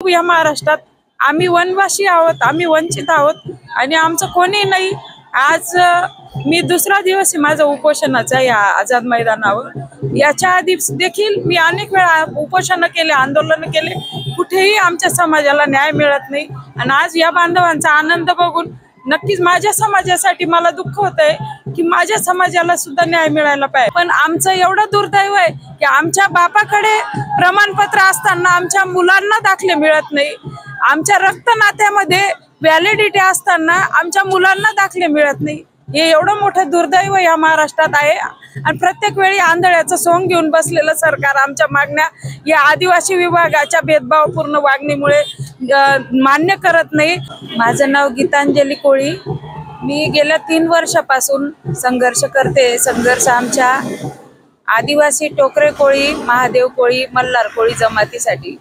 या महाराष्ट्रात आम्ही वनवासी आहोत, आम्ही वंचित आहोत आणि आमचं कोणी नाही। आज मी दुसरा दिवस आहे माझं उपोषणाचा या आझाद मैदानावर। याच्या आधी देखील मी अनेक वेळा उपोषण केले, आंदोलन केले, कुठेही आमच्या समाजाला न्याय मिळत नाही। आणि आज या बांधवांचा आनंद बघून नक्कीच माझ्या समाजासाठी मला दुःख होतंय की माझ्या समाजाला सुद्धा न्याय मिळायला पाहिजे। पण आमचं एवढं दुर्दैव आहे की आमच्या बापाकडे प्रमाणपत्र असताना आमच्या मुलांना दाखले मिळत नाही, आमच्या रक्त नात्यामध्ये व्हॅलिडिटी असताना आमच्या मुलांना दाखले मिळत नाही। हे एवढं मोठं दुर्दैव या महाराष्ट्रात आहे आणि प्रत्येक वेळी आंधळ्याचं सोंग घेऊन बसलेलं सरकार आमच्या मागण्या या आदिवासी विभागाच्या भेदभावपूर्ण वागणीमुळे मान्य करत नाही। माझं नाव गीतांजली कोळी, मी गेल्या 3 वर्षापासून संघर्ष करते। संघर्ष आमच्या आदिवासी टोकरे कोळी, महादेव कोळी, मल्हार कोळी जमातीसाठी।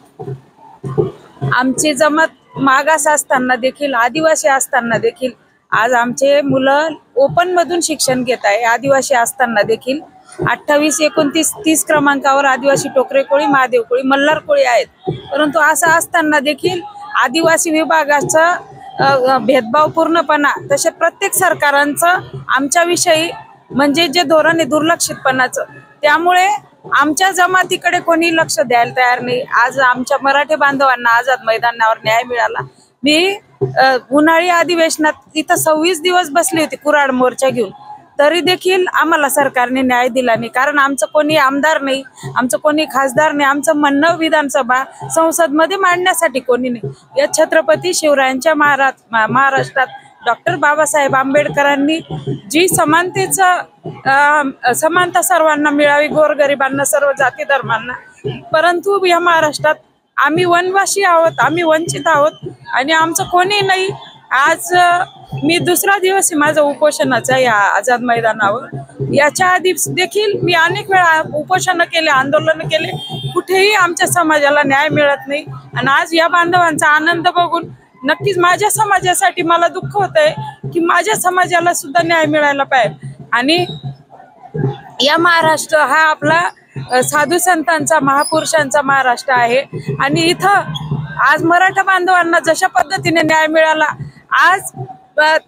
आमची जमात मागास असताना देखील, आदिवासी असताना देखील आज आमचे मुलं ओपन मधून शिक्षण घेत आहे। आदिवासी असताना देखील 28, 29, 30 क्रमांकावर आदिवासी टोकरे कोळी, महादेव कोळी, मल्हार कोळी आहेत। परंतु असं असताना देखील आदिवासी विभागाचा भेदभावपूर्णपणा, तसे प्रत्येक सरकारांचं आमच्याविषयी म्हणजे जे धोरण आहे दुर्लक्षितपणाचं, त्यामुळे आमच्या जमातीकडे कोणी लक्ष द्यायला तयार नाही। आज आमच्या मराठी बांधवांना आझाद मैदानावर न्याय मिळाला। मी उन्हाळी अधिवेशनात इथं 26 दिवस बसली होती कुराड मोर्चा घेऊन, तरी देखील आम्हाला सरकारने न्याय दिला नाही। कारण आमचं कोणी आमदार नाही, आमचं कोणी खासदार नाही, आमचं म्हणणं विधानसभा संसद मध्ये मांडण्यासाठी कोणी नाही। या छत्रपती शिवरायांच्या महाराष्ट्रात डॉक्टर बाबासाहेब आंबेडकरांनी जी समानता सर्वांना मिळावी, गोरगरिबांना, सर्व जाती धर्मांना, परंतु या महाराष्ट्रात आम्ही वनवासी आहोत, आम्ही वंचित आहोत आणि आमचं कोणी नाही। आज मी दुसरा दिवस आहे माझं उपोषणाचा या आझाद मैदानावर। याच्या आधी देखील मी अनेक वेळा उपोषण केले, आंदोलन केले, कुठेही आमच्या समाजाला न्याय मिळत नाही। आणि आज या बांधवांचा आनंद बघून नक्कीच माझ्या समाजासाठी मला दुःख होतंय की माझ्या समाजाला सुद्धा न्याय मिळायला पाहिजे। आणि या महाराष्ट्र हा आपला साधू संतांचा, महापुरुषांचा महाराष्ट्र आहे। आणि इथं आज मराठा बांधवांना जशा पद्धतीने न्याय मिळाला, आज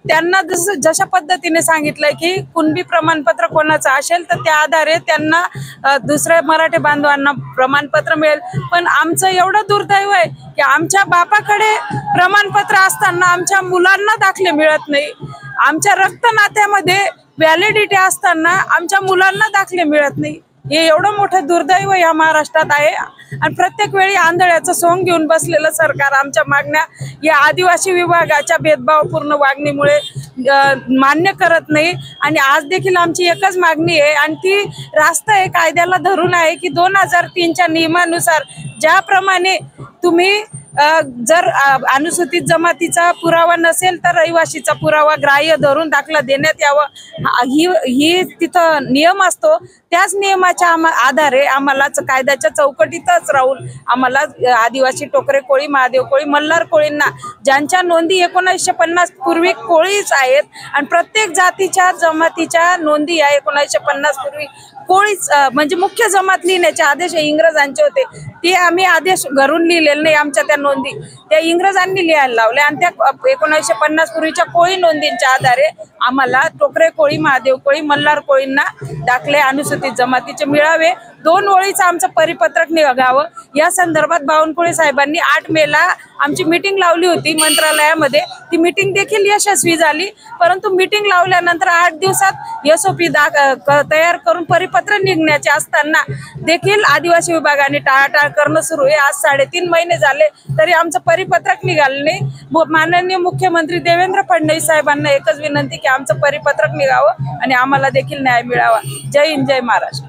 त्यांना जशा पद्धतीने सांगितलंय की कुणबी प्रमाणपत्र कोणाचं असेल तर त्या आधारे त्यांना दुसऱ्या मराठी बांधवांना प्रमाणपत्र मिळेल। पण आमचं एवढं दुर्दैव आहे की आमच्या बापाकडे प्रमाणपत्र असताना आमच्या मुलांना दाखले मिळत नाही, आमच्या रक्त नात्यामध्ये व्हॅलिडिटी असताना आमच्या मुलांना दाखले मिळत नाही। हे एवढं मोठं दुर्दैव या महाराष्ट्रात आहे आणि प्रत्येक वेळी आंधळ्याचं सोंग घेऊन बसलेलं सरकार आमच्या मागण्या या आदिवासी विभागाच्या भेदभावपूर्ण वागणीमुळे मान्य करत नाही। आणि आज देखील आमची एकच मागणी आहे आणि ती रास्त आहे, कायद्याला धरून आहे की 2003च्या नियमानुसार ज्याप्रमाणे तुम्ही जर अनुसूचित जमातीचा पुरावा नसेल तर रहिवासीचा पुरावा ग्राह्य धरून दाखला देण्यात यावा, ही तिथं नियम असतो। त्याच नियमाच्या आधारे आम्हाला कायद्याच्या चौकटीतच राहून आम्हाला आदिवासी टोकरे कोळी, महादेव कोळी, मल्हार कोळींना ज्यांच्या नोंदी 1950 पूर्वी कोळीच आहेत आणि प्रत्येक जातीच्या जमातीच्या नोंदी या 1950 पूर्वी कोळीच म्हणजे मुख्य जमात लिहिण्याचे आदेश इंग्रजांचे होते, ते आम्ही आदेश घरून लिहिलेले नाही। आमच्या त्या नोंदी त्या इंग्रजांनी लिहायला लावल्या आणि त्या 1950 पूर्वीच्या कोळी नोंदींच्या आधारे आम्हाला टोकरे कोळी, महादेव कोळी, मल्हार कोळींना दाखले अनुसूचित जमातीचे मिळावे। 2 ओळीचं आमचं परिपत्रक निघावं या संदर्भात बावनकुळे साहेबांनी 8 मेला आमची मीटिंग लावली होती मंत्रालयामध्ये। ती मीटिंग देखील यशस्वी झाली, परंतु मीटिंग लावल्यानंतर 8 दिवसात SOP तयार करून परिपत्र निघण्याचे असताना देखील आदिवासी विभागाने टाळाटाळ करणं सुरू आहे। आज 3.5 महिने झाले तरी आमचं परिपत्रक निघालं नाही। माननीय मुख्यमंत्री देवेंद्र फडणवीस साहेबांना एकच विनंती की आमचं परिपत्रक निघावं आणि आम्हाला देखील न्याय मिळावा। जय हिंद, जय महाराष्ट्र।